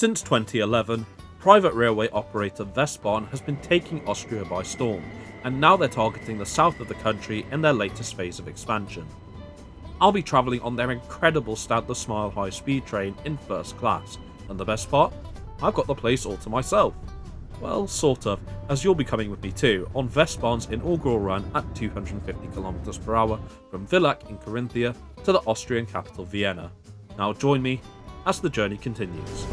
Since 2011, private railway operator WESTBahn has been taking Austria by storm, and now they're targeting the south of the country in their latest phase of expansion. I'll be travelling on their incredible Stadler SMILE high-speed train in first class, and the best part? I've got the place all to myself. Well, sort of, as you'll be coming with me too, on WESTBahn's inaugural run at 250 km per hour from Villach in Carinthia to the Austrian capital Vienna. Now join me as the journey continues.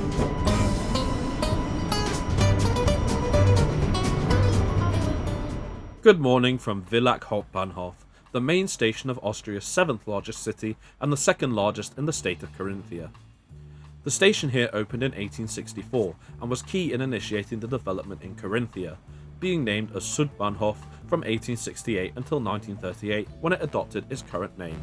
Good morning from Villach Hbf, the main station of Austria's 7th largest city and the 2nd largest in the state of Carinthia. The station here opened in 1864 and was key in initiating the development in Carinthia, being named as Südbahnhof from 1868 until 1938 when it adopted its current name.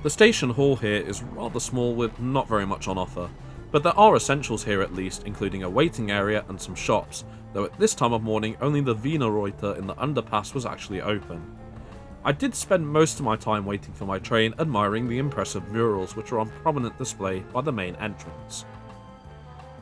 The station hall here is rather small with not very much on offer, but there are essentials here at least, including a waiting area and some shops, though at this time of morning only the Wiener in the underpass was actually open. I did spend most of my time waiting for my train admiring the impressive murals which are on prominent display by the main entrance.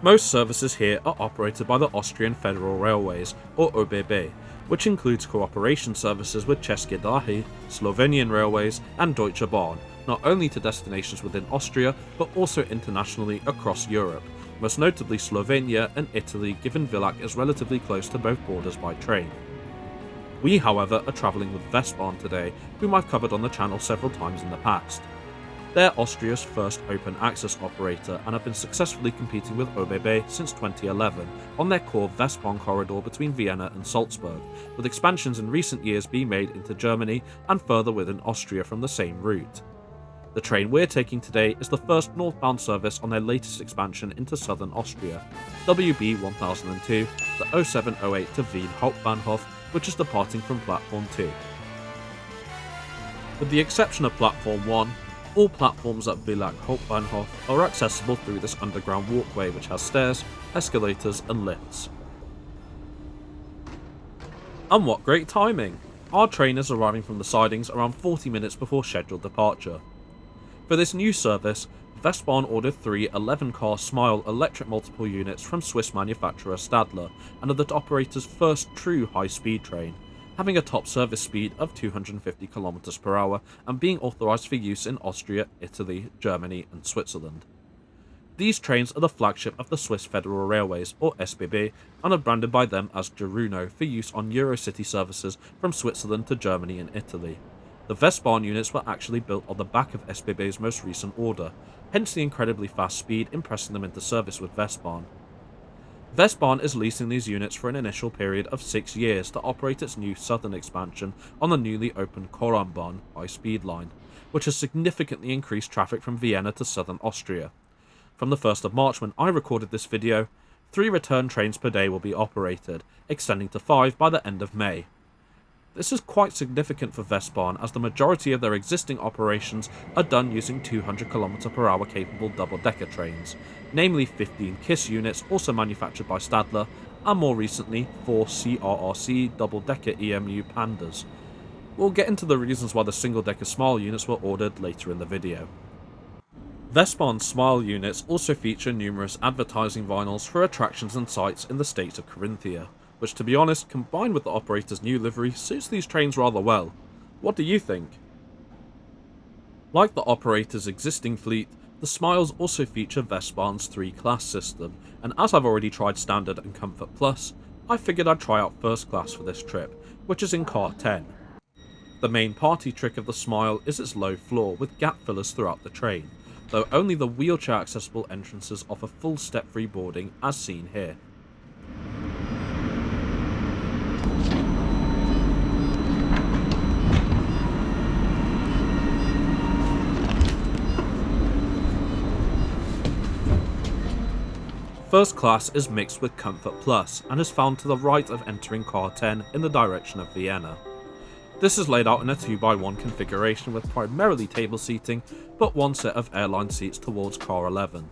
Most services here are operated by the Austrian Federal Railways, or RABe, which includes cooperation services with České dráhy, Slovenian Railways and Deutsche Bahn, not only to destinations within Austria but also internationally across Europe, most notably Slovenia and Italy, given Villach is relatively close to both borders by train. We, however, are travelling with WESTBahn today, whom I've covered on the channel several times in the past. They're Austria's first open access operator and have been successfully competing with RABe since 2011 on their core WESTBahn corridor between Vienna and Salzburg, with expansions in recent years being made into Germany and further within Austria from the same route. The train we're taking today is the first northbound service on their latest expansion into southern Austria, WB 1002, the 0708 to Wien Hauptbahnhof, which is departing from Platform 2. With the exception of Platform 1, all platforms at Villach Hbf are accessible through this underground walkway which has stairs, escalators and lifts. And what great timing! Our train is arriving from the sidings around 40 minutes before scheduled departure. For this new service, WESTBahn ordered 3 11-car SMILE electric multiple units from Swiss manufacturer Stadler and are the operator's first true high-speed train, having a top service speed of 250 km per hour and being authorised for use in Austria, Italy, Germany and Switzerland. These trains are the flagship of the Swiss Federal Railways, or SBB, and are branded by them as Geruno for use on Eurocity services from Switzerland to Germany and Italy. The WESTBahn units were actually built on the back of SBB's most recent order, hence the incredibly fast speed impressing them into service with WESTBahn. WESTBahn is leasing these units for an initial period of 6 years to operate its new southern expansion on the newly opened Koralmbahn high-speed line, which has significantly increased traffic from Vienna to southern Austria. From the 1st of March when I recorded this video, 3 return trains per day will be operated, extending to 5 by the end of May. This is quite significant for WESTBahn as the majority of their existing operations are done using 200 km per hour capable double-decker trains, namely 15 KISS units also manufactured by Stadler, and more recently 4 CRRC double-decker EMU Pandas. We'll get into the reasons why the single-decker SMILE units were ordered later in the video. WESTBahn's SMILE units also feature numerous advertising vinyls for attractions and sites in the state of Carinthia, which to be honest, combined with the operator's new livery, suits these trains rather well. What do you think? Like the operator's existing fleet, the SMILEs also feature WESTBahn's 3-class system, and as I've already tried Standard and Comfort Plus, I figured I'd try out First Class for this trip, which is in Car 10. The main party trick of the SMILE is its low floor with gap fillers throughout the train, though only the wheelchair accessible entrances offer full step-free boarding as seen here. First Class is mixed with Comfort Plus and is found to the right of entering Car 10 in the direction of Vienna. This is laid out in a 2x1 configuration with primarily table seating, but one set of airline seats towards Car 11.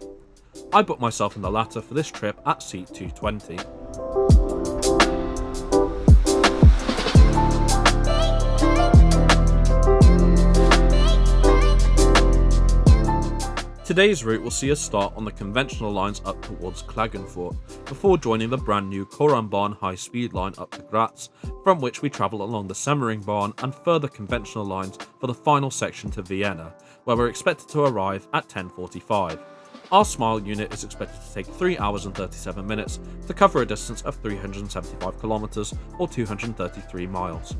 I booked myself in the latter for this trip at seat 220. Today's route will see us start on the conventional lines up towards Klagenfurt, before joining the brand new Koralmbahn high-speed line up to Graz, from which we travel along the Semmeringbahn and further conventional lines for the final section to Vienna, where we're expected to arrive at 10:45. Our SMILE unit is expected to take 3 hours and 37 minutes to cover a distance of 375 kilometers or 233 miles.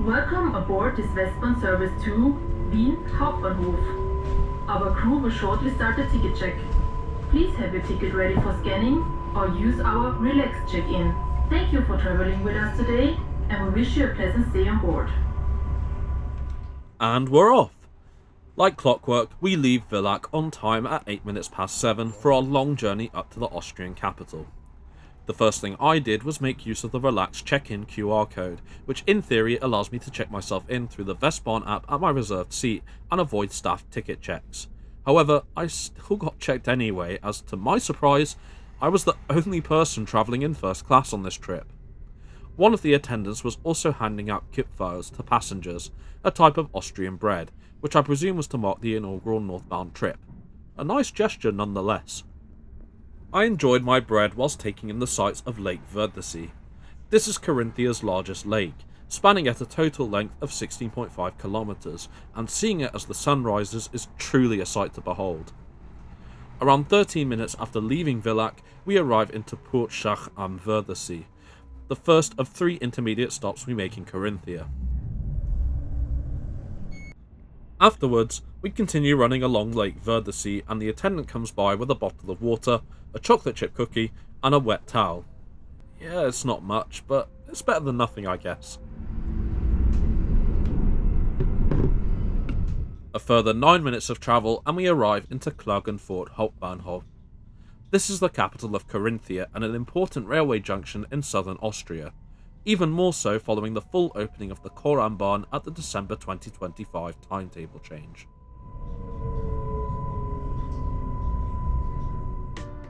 Welcome aboard this WESTBahn service to Wien Hbf. Our crew will shortly start the ticket check. Please have your ticket ready for scanning or use our relax check-in. Thank you for traveling with us today, and we wish you a pleasant stay on board. And we're off! Like clockwork, we leave Villach on time at 8 minutes past 7 for our long journey up to the Austrian capital. The first thing I did was make use of the relaxed check-in QR code, which in theory allows me to check myself in through the WESTBahn app at my reserved seat and avoid staff ticket checks. However, I still got checked anyway, as to my surprise, I was the only person travelling in first class on this trip. One of the attendants was also handing out kipfers to passengers, a type of Austrian bread, which I presume was to mark the inaugural Northbound trip. A nice gesture nonetheless. I enjoyed my bread whilst taking in the sights of Lake Wörthersee. This is Carinthia's largest lake, spanning at a total length of 16.5 kilometers, and seeing it as the sun rises is truly a sight to behold. Around 13 minutes after leaving Villach, we arrive into Portschach am Wörthersee, the first of 3 intermediate stops we make in Carinthia. Afterwards, we continue running along Lake Wörthersee, and the attendant comes by with a bottle of water, a chocolate chip cookie, and a wet towel. Yeah, it's not much, but it's better than nothing, I guess. A further 9 minutes of travel and we arrive into Klagenfurt Hauptbahnhof. This is the capital of Carinthia and an important railway junction in southern Austria, even more so following the full opening of the Koralmbahn at the December 2025 timetable change.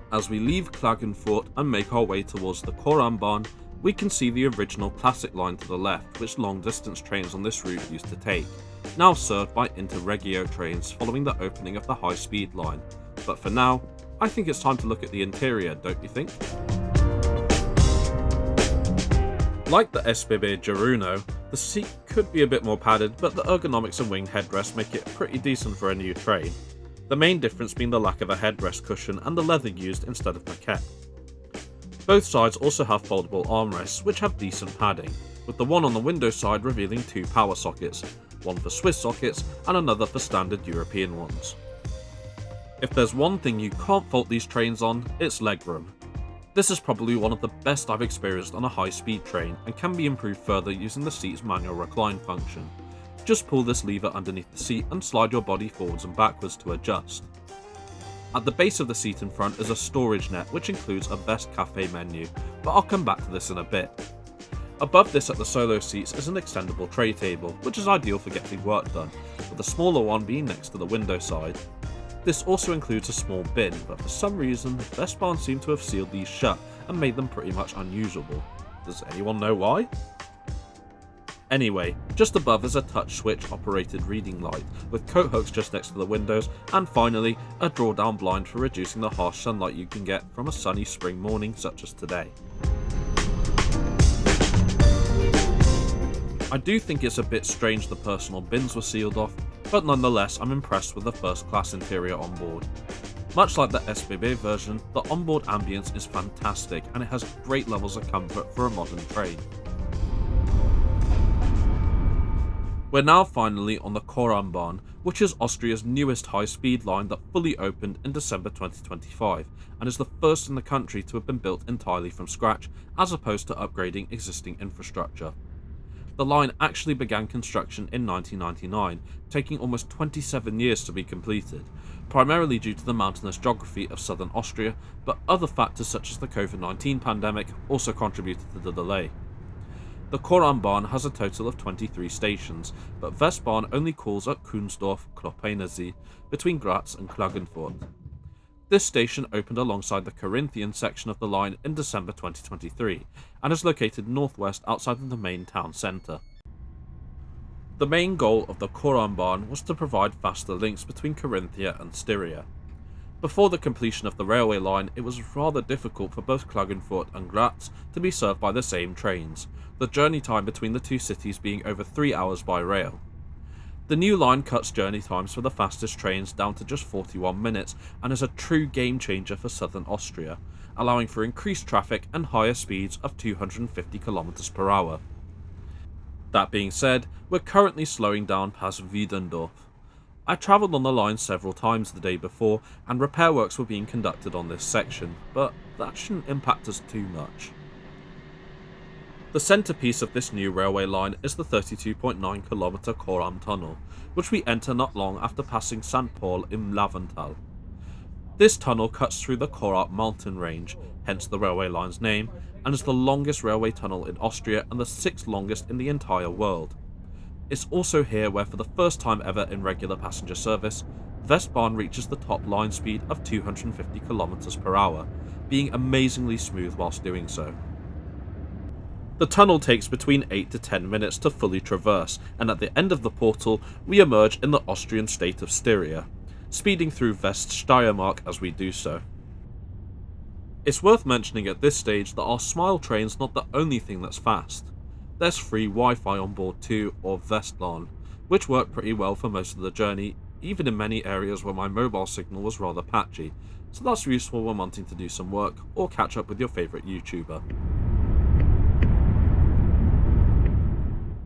As we leave Klagenfurt and make our way towards the Koralmbahn, we can see the original classic line to the left, which long-distance trains on this route used to take, now served by Interregio trains following the opening of the high-speed line. But for now, I think it's time to look at the interior, don't you think? Like the SBB Geruno, the seat could be a bit more padded, but the ergonomics and winged headrest make it pretty decent for a new train. The main difference being the lack of a headrest cushion and the leather used instead of maquette. Both sides also have foldable armrests, which have decent padding, with the one on the window side revealing 2 power sockets, one for Swiss sockets and another for standard European ones. If there's one thing you can't fault these trains on, it's legroom. This is probably one of the best I've experienced on a high-speed train and can be improved further using the seat's manual recline function. Just pull this lever underneath the seat and slide your body forwards and backwards to adjust. At the base of the seat in front is a storage net which includes a Best Cafe menu, but I'll come back to this in a bit. Above this at the solo seats is an extendable tray table, which is ideal for getting work done, with the smaller one being next to the window side. This also includes a small bin, but for some reason, WESTBahn seem to have sealed these shut and made them pretty much unusable. Does anyone know why? Anyway, just above is a touch switch operated reading light, with coat hooks just next to the windows, and finally, a drawdown blind for reducing the harsh sunlight you can get from a sunny spring morning such as today. I do think it's a bit strange the personal bins were sealed off, but nonetheless I'm impressed with the first class interior on board. Much like the SBB version, the onboard ambience is fantastic and it has great levels of comfort for a modern train. We're now finally on the Koralmbahn, which is Austria's newest high-speed line that fully opened in December 2025 and is the first in the country to have been built entirely from scratch as opposed to upgrading existing infrastructure. The line actually began construction in 1999, taking almost 27 years to be completed, primarily due to the mountainous geography of southern Austria, but other factors such as the COVID-19 pandemic also contributed to the delay. The Koralmbahn has a total of 23 stations, but WESTBahn only calls at Kunsdorf-Kloppenensee between Graz and Klagenfurt. This station opened alongside the Corinthian section of the line in December 2023 and is located northwest outside of the main town centre. The main goal of the Koralmbahn was to provide faster links between Carinthia and Styria. Before the completion of the railway line, it was rather difficult for both Klagenfurt and Graz to be served by the same trains, the journey time between the two cities being over 3 hours by rail. The new line cuts journey times for the fastest trains down to just 41 minutes and is a true game changer for southern Austria, allowing for increased traffic and higher speeds of 250 km per hour. That being said, we're currently slowing down past Wiedendorf. I travelled on the line several times the day before and repair works were being conducted on this section, but that shouldn't impact us too much. The centrepiece of this new railway line is the 32.9 km Koralm tunnel, which we enter not long after passing St. Paul im Lavental. This tunnel cuts through the Koralm mountain range, hence the railway line's name, and is the longest railway tunnel in Austria and the 6th longest in the entire world. It's also here where, for the first time ever in regular passenger service, WESTBahn reaches the top line speed of 250 km per hour, being amazingly smooth whilst doing so. The tunnel takes between 8 to 10 minutes to fully traverse, and at the end of the portal, we emerge in the Austrian state of Styria, speeding through West Steiermark as we do so. It's worth mentioning at this stage that our SMILE train's not the only thing that's fast. There's free Wi-Fi on board too, or WESTBahn, which worked pretty well for most of the journey, even in many areas where my mobile signal was rather patchy, so that's useful when wanting to do some work or catch up with your favourite YouTuber.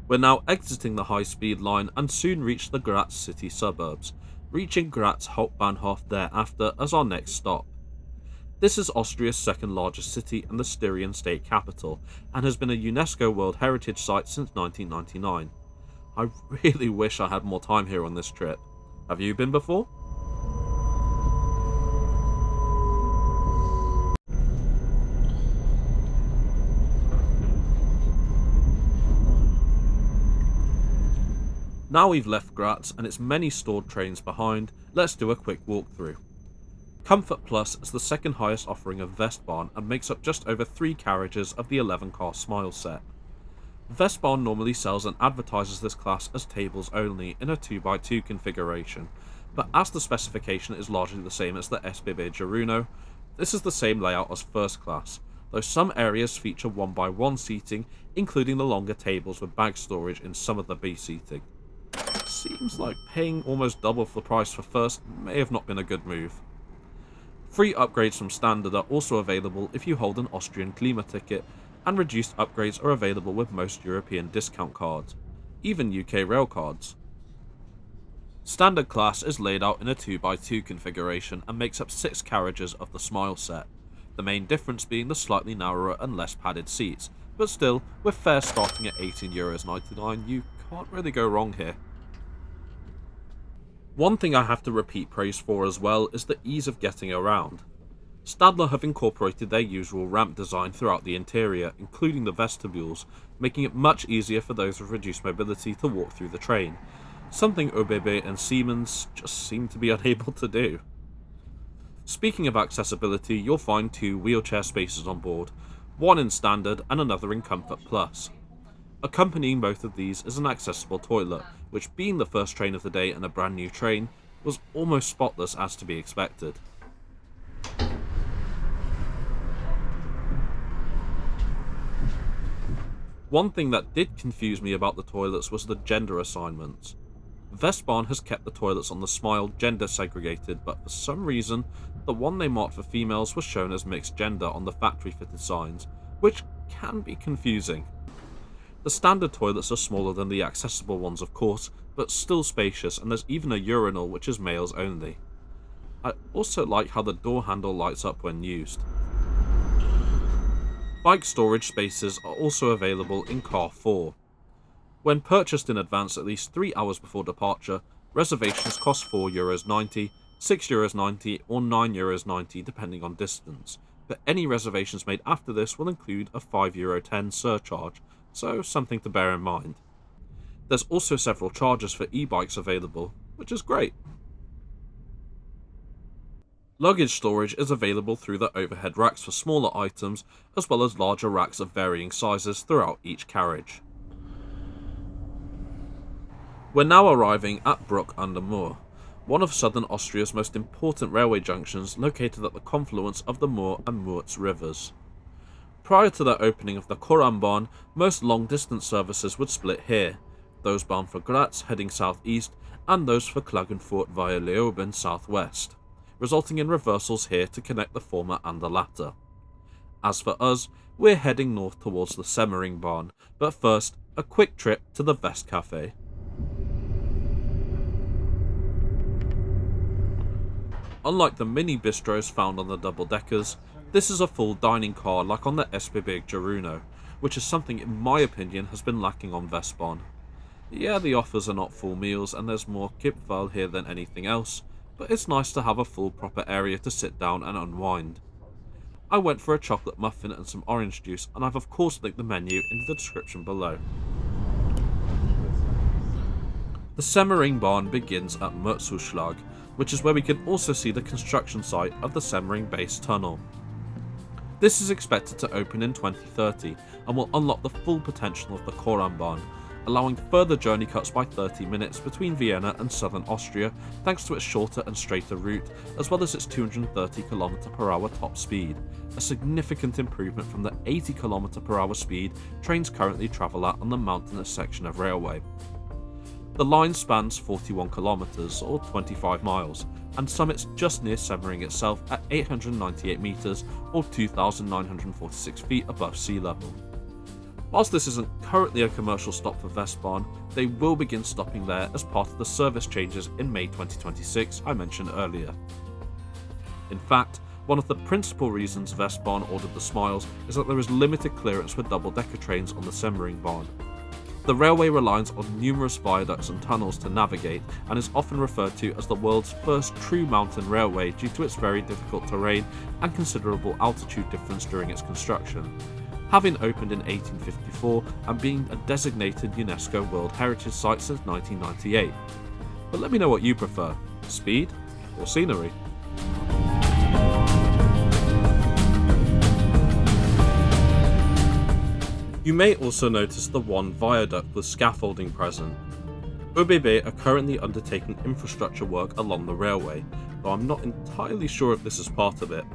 We're now exiting the high-speed line and soon reach the Graz city suburbs, reaching Graz Hauptbahnhof thereafter as our next stop. This is Austria's second largest city and the Styrian state capital, and has been a UNESCO World Heritage Site since 1999. I really wish I had more time here on this trip. Have you been before? Now we've left Graz and its many stored trains behind, let's do a quick walkthrough. Comfort Plus is the second highest offering of WESTBahn and makes up just over 3 carriages of the 11-car SMILE set. WESTBahn normally sells and advertises this class as tables only in a 2x2 configuration, but as the specification is largely the same as the SBB Giruno, this is the same layout as first class, though some areas feature 1x1 seating, including the longer tables with bag storage in some of the B seating. Seems like paying almost double for the price for first may have not been a good move. Free upgrades from standard are also available if you hold an Austrian Klima ticket, and reduced upgrades are available with most European discount cards, even UK rail cards. Standard class is laid out in a 2x2 configuration and makes up 6 carriages of the SMILE set, the main difference being the slightly narrower and less padded seats, but still, with fares starting at €18.99, you can't really go wrong here. One thing I have to repeat praise for as well is the ease of getting around. Stadler have incorporated their usual ramp design throughout the interior, including the vestibules, making it much easier for those with reduced mobility to walk through the train, something RABe and Siemens just seem to be unable to do. Speaking of accessibility, you'll find 2 wheelchair spaces on board, one in Standard and another in Comfort Plus. Accompanying both of these is an accessible toilet, which, being the first train of the day and a brand new train, was almost spotless as to be expected. One thing that did confuse me about the toilets was the gender assignments. WESTBahn has kept the toilets on the SMILE gender segregated, but for some reason, the one they marked for females was shown as mixed gender on the factory fitted signs, which can be confusing. The standard toilets are smaller than the accessible ones of course, but still spacious, and there's even a urinal which is males only. I also like how the door handle lights up when used. Bike storage spaces are also available in Car 4. When purchased in advance at least 3 hours before departure, reservations cost €4.90, €6.90 or €9.90 depending on distance, but any reservations made after this will include a €5.10 surcharge, so something to bear in mind. There's also several chargers for e-bikes available, which is great. Luggage storage is available through the overhead racks for smaller items, as well as larger racks of varying sizes throughout each carriage. We're now arriving at Bruck an der Mur, one of southern Austria's most important railway junctions located at the confluence of the Mur and Murz rivers. Prior to the opening of the Koralmbahn, most long-distance services would split here, those bound for Graz heading southeast and those for Klagenfurt via Leoben southwest, resulting in reversals here to connect the former and the latter. As for us, we're heading north towards the Semmeringbahn, but first, a quick trip to the WESTCafé. Unlike the mini bistros found on the double-deckers, this is a full dining car like on the SBB Geruno, which is something in my opinion has been lacking on WESTBahn. Yeah, the offers are not full meals and there's more Kipferl here than anything else, but it's nice to have a full proper area to sit down and unwind. I went for a chocolate muffin and some orange juice, and I've of course linked the menu in the description below. The Semmeringbahn begins at Murzuschlag, which is where we can also see the construction site of the Semmering base tunnel. This is expected to open in 2030 and will unlock the full potential of the Koralmbahn, allowing further journey cuts by 30 minutes between Vienna and southern Austria thanks to its shorter and straighter route, as well as its 230 km/h top speed, a significant improvement from the 80 km/h speed trains currently travel at on the mountainous section of railway. The line spans 41 kilometers or 25 miles and summits just near Semmering itself at 898 meters or 2,946 feet above sea level. Whilst this isn't currently a commercial stop for WESTBahn, they will begin stopping there as part of the service changes in May 2026 I mentioned earlier. In fact, one of the principal reasons WESTBahn ordered the SMILEs is that there is limited clearance for double-decker trains on the Semmeringbahn. The railway relies on numerous viaducts and tunnels to navigate and is often referred to as the world's first true mountain railway due to its very difficult terrain and considerable altitude difference during its construction, having opened in 1854 and being a designated UNESCO World Heritage Site since 1998. But let me know what you prefer, speed or scenery? You may also notice the one viaduct with scaffolding present. RABe are currently undertaking infrastructure work along the railway, though I'm not entirely sure if this is part of it.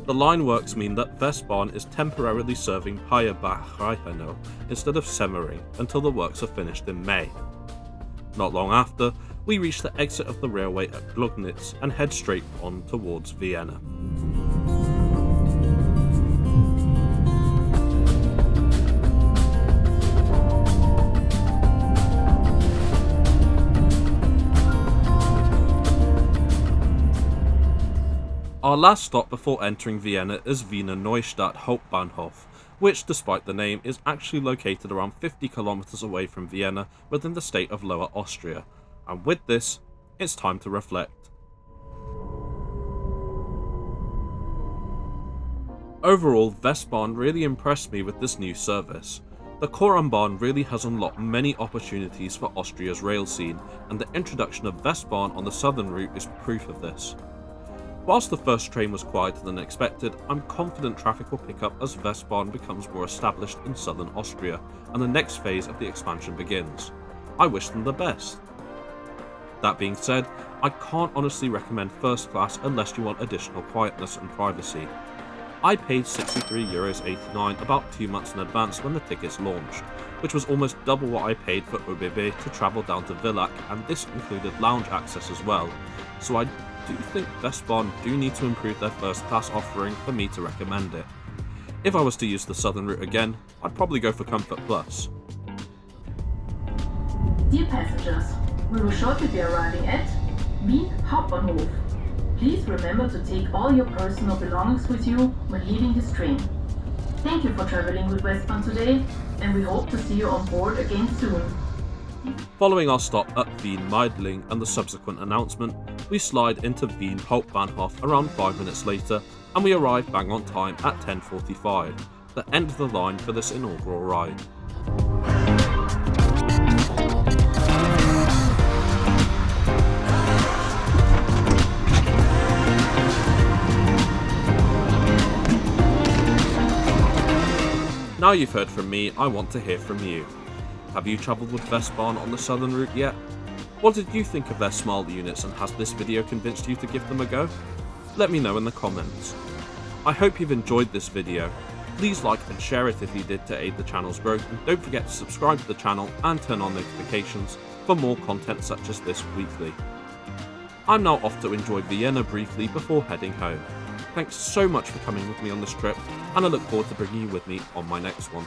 The line works mean that WESTBahn is temporarily serving Villach instead of Semmering until the works are finished in May. Not long after, we reach the exit of the railway at Gloggnitz and head straight on towards Vienna. Our last stop before entering Vienna is Wiener Neustadt Hauptbahnhof, which, despite the name, is actually located around 50 kilometers away from Vienna within the state of Lower Austria. And with this, it's time to reflect. Overall, WESTBahn really impressed me with this new service. The Koralmbahn really has unlocked many opportunities for Austria's rail scene, and the introduction of WESTBahn on the southern route is proof of this. Whilst the first train was quieter than expected, I'm confident traffic will pick up as WESTBahn becomes more established in southern Austria and the next phase of the expansion begins. I wish them the best. That being said, I can't honestly recommend first class unless you want additional quietness and privacy. I paid €63.89 about 2 months in advance when the tickets launched, which was almost double what I paid for RABe to travel down to Villach, and this included lounge access as well, so I do think WESTBahn do need to improve their first class offering for me to recommend it. If I was to use the southern route again, I'd probably go for Comfort Plus. Dear passengers, we will shortly be arriving at Wien Hbf. Please remember to take all your personal belongings with you when leaving this train. Thank you for traveling with WESTBahn today, and we hope to see you on board again soon. Following our stop at Wien Meidling and the subsequent announcement, we slide into Wien Hauptbahnhof around 5 minutes later, and we arrive bang on time at 10:45, the end of the line for this inaugural ride. Now you've heard from me, I want to hear from you. Have you travelled with WESTBahn on the southern route yet? What did you think of their SMILE units, and has this video convinced you to give them a go? Let me know in the comments. I hope you've enjoyed this video. Please like and share it if you did to aid the channel's growth, and don't forget to subscribe to the channel and turn on notifications for more content such as this weekly. I'm now off to enjoy Vienna briefly before heading home. Thanks so much for coming with me on this trip, and I look forward to bringing you with me on my next one.